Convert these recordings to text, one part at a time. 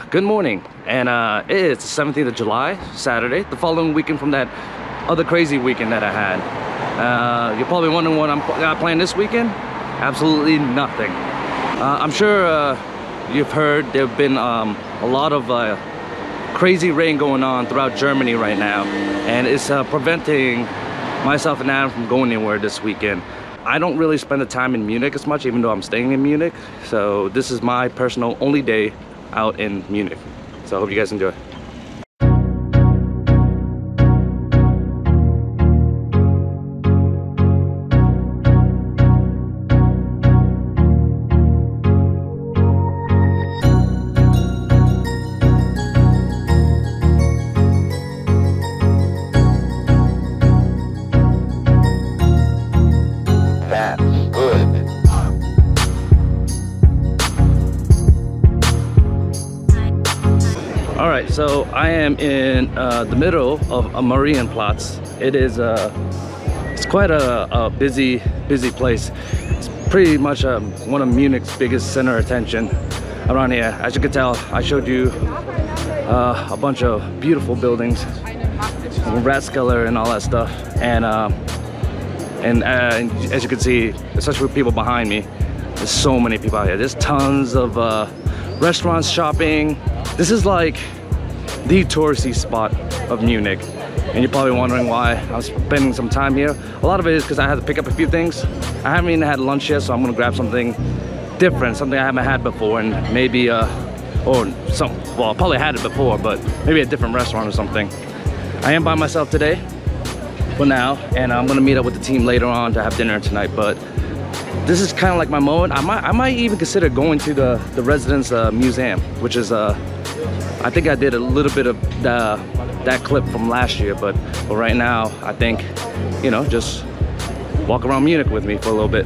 good morning, and it's the 17th of July, Saturday, the following weekend from that other crazy weekend that I had. You're probably wondering what I'm planning this weekend. Absolutely nothing. I'm sure you've heard there have been a lot of crazy rain going on throughout Germany right now, and it's preventing myself and Adam from going anywhere this weekend. I don't really spend the time in Munich as much, even though I'm staying in Munich. So this is my personal only day out in Munich. So I hope you guys enjoy. Alright, so I am in the middle of a Marienplatz. It is it's quite a busy place. It's pretty much one of Munich's biggest center of attention around here. As you can tell, I showed you a bunch of beautiful buildings, Ratskeller and all that stuff, and as you can see, especially with people behind me, there's so many people out here. There's tons of restaurants, shopping. This is like the touristy spot of Munich, and you're probably wondering why I'm spending some time here. A lot of it is because I had to pick up a few things. I haven't even had lunch yet, so I'm gonna grab something different, something I haven't had before, and maybe well, I probably had it before, but maybe a different restaurant or something. I am by myself today for now, and I'm gonna meet up with the team later on to have dinner tonight. But this is kind of like my moment. I might even consider going to the residence museum, which is I think I did a little bit of that clip from last year, but right now I think, you know, just walk around Munich with me for a little bit.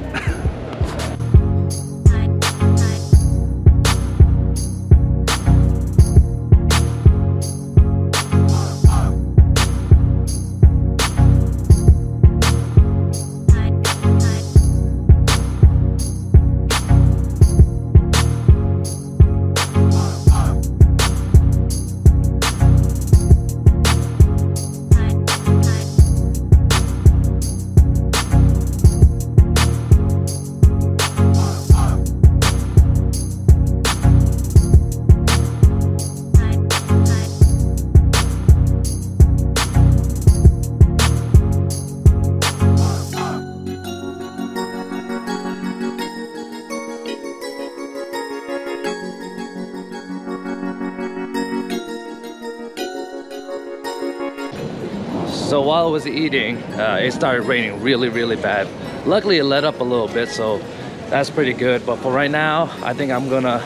So while I was eating, it started raining really bad. Luckily it let up a little bit, so that's pretty good. But for right now, I think I'm gonna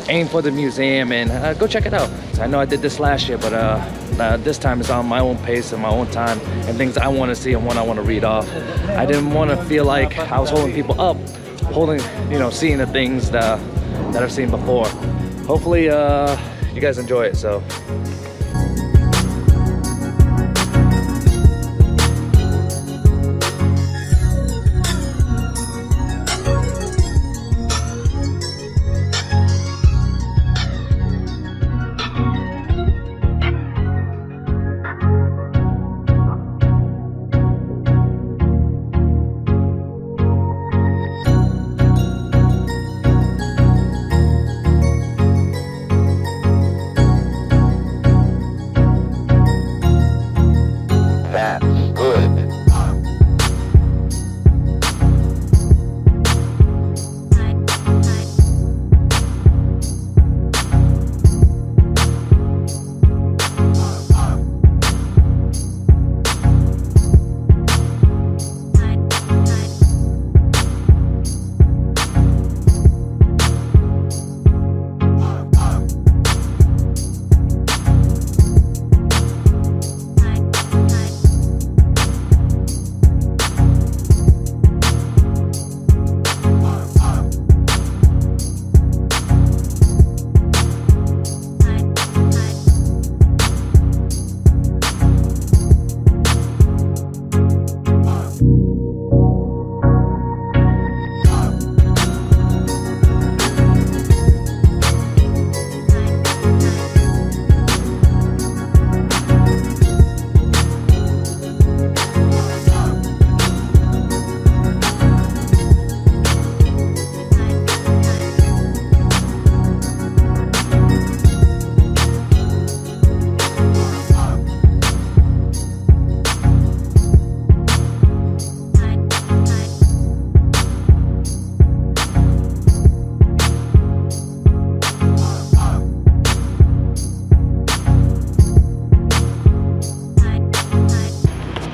aim for the museum and go check it out. So I know I did this last year, but this time it's on my own pace and my own time, and things I want to see and what I want to read off. I didn't want to feel like I was holding people up, seeing the things that I've seen before. Hopefully you guys enjoy it. So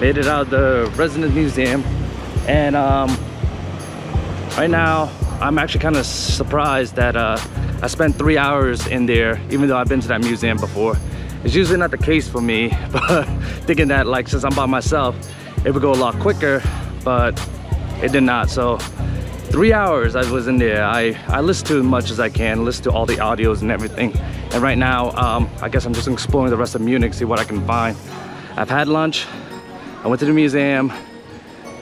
Made it out of the resident museum, and right now I'm actually kind of surprised that I spent 3 hours in there, even though I've been to that museum before. It's usually not the case for me, but thinking that like since I'm by myself, it would go a lot quicker, but it did not. So 3 hours I was in there. I listened to as much as I can, listen to all the audios and everything. And right now, I guess I'm just exploring the rest of Munich, see what I can find. I've had lunch, I went to the museum.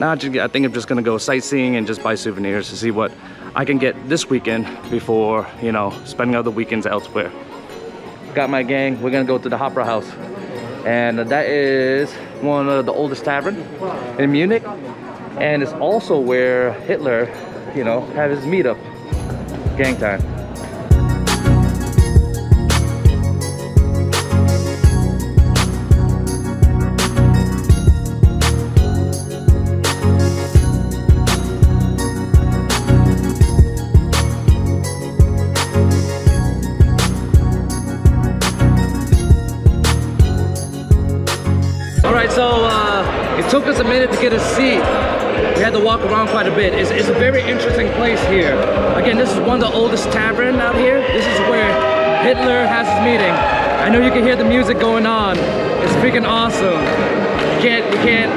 Now I think I'm just gonna go sightseeing and just buy souvenirs to see what I can get this weekend before, you know, spending other weekends elsewhere. Got my gang, we're gonna go to the Opera House. And that is one of the oldest taverns in Munich. And it's also where Hitler, you know, had his meetup. Gang time. Alright, so it took us a minute to get a seat. We had to walk around quite a bit. It's a very interesting place here. Again, this is one of the oldest taverns out here. This is where Hitler has his meeting. I know you can hear the music going on. It's freaking awesome. You can't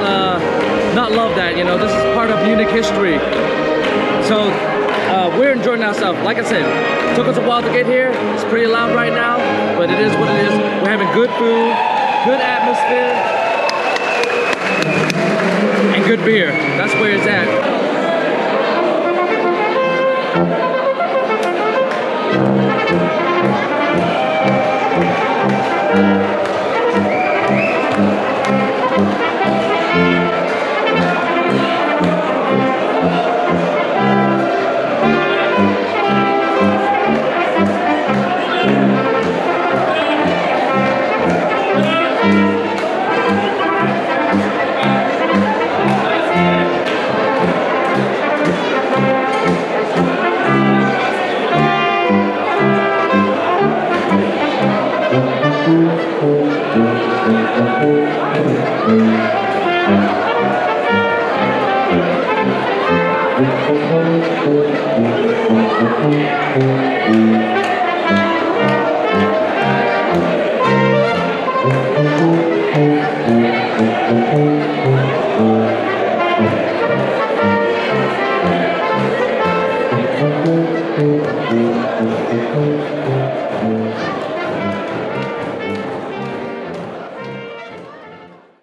not love that, you know. This is part of Munich history. So we're enjoying ourselves. Like I said, it took us a while to get here. It's pretty loud right now, but it is what it is. We're having good food, good atmosphere, and good beer. That's where it's at.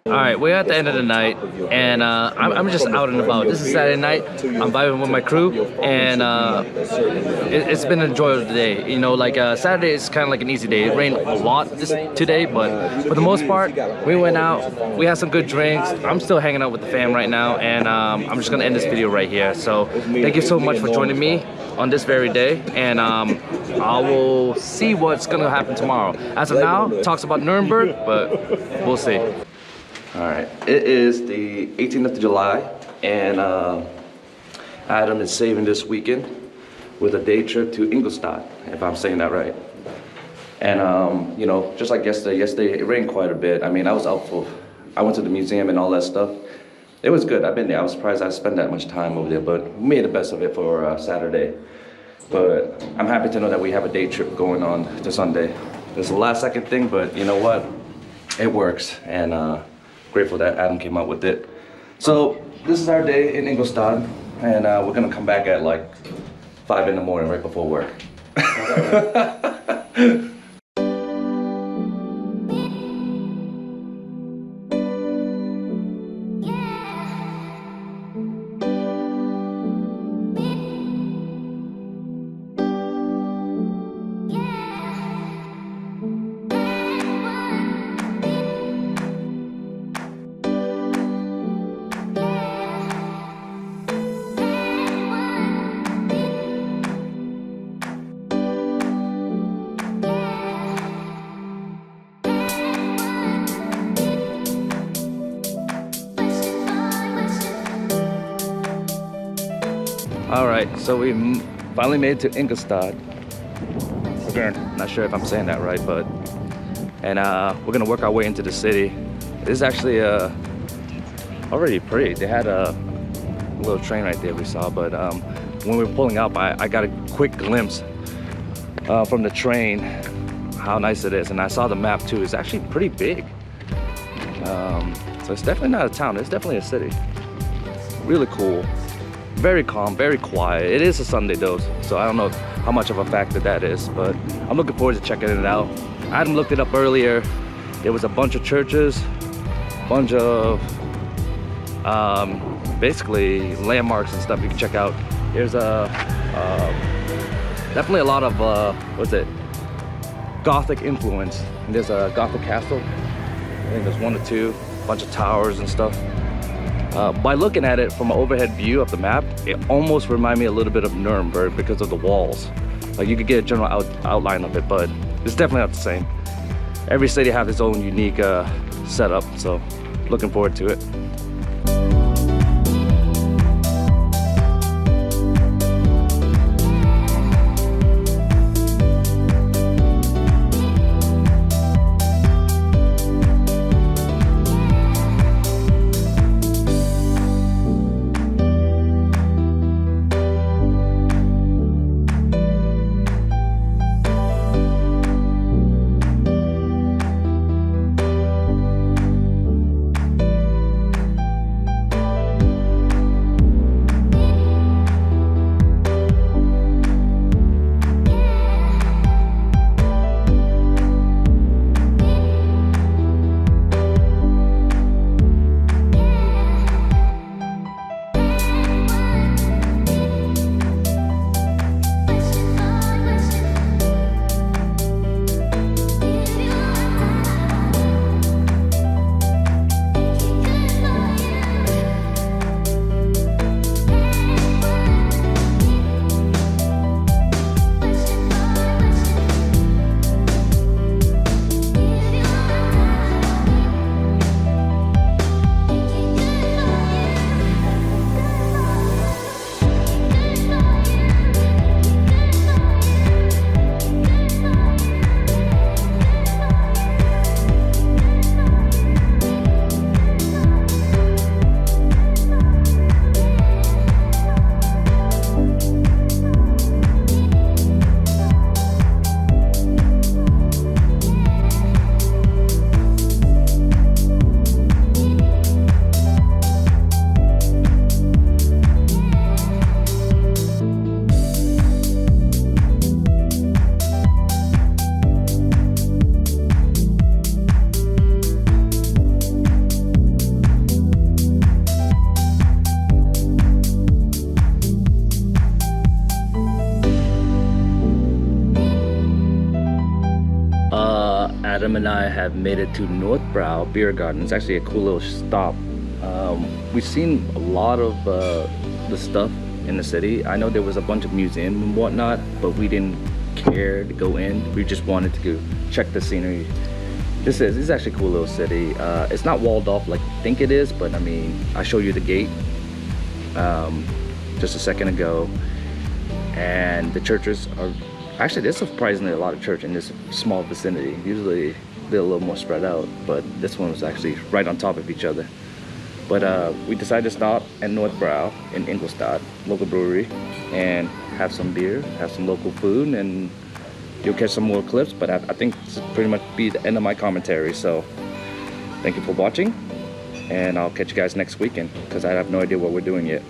Alright, we're at the end of the night, and I'm just out and about. This is Saturday night. I'm vibing with my crew, and it's been an enjoyable day. You know, like Saturday is kind of like an easy day. It rained a lot today, but for the most part, we went out, we had some good drinks. I'm still hanging out with the fam right now, and I'm just gonna end this video right here. So thank you so much for joining me on this very day, and I will see what's gonna happen tomorrow. As of now, talks about Nuremberg, but we'll see. All right, it is the 18th of July, and Adam is saving this weekend with a day trip to Ingolstadt, if I'm saying that right. And you know, just like yesterday it rained quite a bit. I mean, I went to the museum and all that stuff. It was good. I've been there. I was surprised I spent that much time over there, but we made the best of it for Saturday. But I'm happy to know that we have a day trip going on to Sunday. It's a last second thing, but you know what? It works, and grateful that Adam came up with it. So this is our day in Ingolstadt, and we're gonna come back at like 5 in the morning right before work. All right, so we finally made it to Ingolstadt. Again, not sure if I'm saying that right, but we're gonna work our way into the city. This is actually already pretty. They had a little train right there we saw, but when we were pulling up, I got a quick glimpse from the train how nice it is, and I saw the map too. It's actually pretty big. So it's definitely not a town, it's definitely a city. Really cool, very calm, very quiet. It is a Sunday though, so I don't know how much of a factor that is, but I'm looking forward to checking it out. I hadn't looked it up earlier. There was a bunch of churches, bunch of basically landmarks and stuff you can check out. There's definitely a lot of what's it, Gothic influence. And there's a Gothic castle. I think there's 1 or 2, bunch of towers and stuff. By looking at it from an overhead view of the map, it almost reminded me a little bit of Nuremberg because of the walls. Like you could get a general outline of it, but it's definitely not the same. Every city has its own unique setup, so looking forward to it. Adam and I have made it to Northbrow Beer Garden. It's actually a cool little stop. We've seen a lot of the stuff in the city. I know there was a bunch of museums and whatnot, but we didn't care to go in. We just wanted to go check the scenery. This is actually a cool little city. It's not walled off like you think it is, but I mean, I showed you the gate just a second ago, and the churches are actually, there's surprisingly a lot of church in this small vicinity. Usually they're a little more spread out, but this one was actually right on top of each other. But we decided to stop at Northbrow in Ingolstadt, local brewery, and have some beer, have some local food, and you'll catch some more clips. But I think this will pretty much be the end of my commentary. So thank you for watching, and I'll catch you guys next weekend because I have no idea what we're doing yet.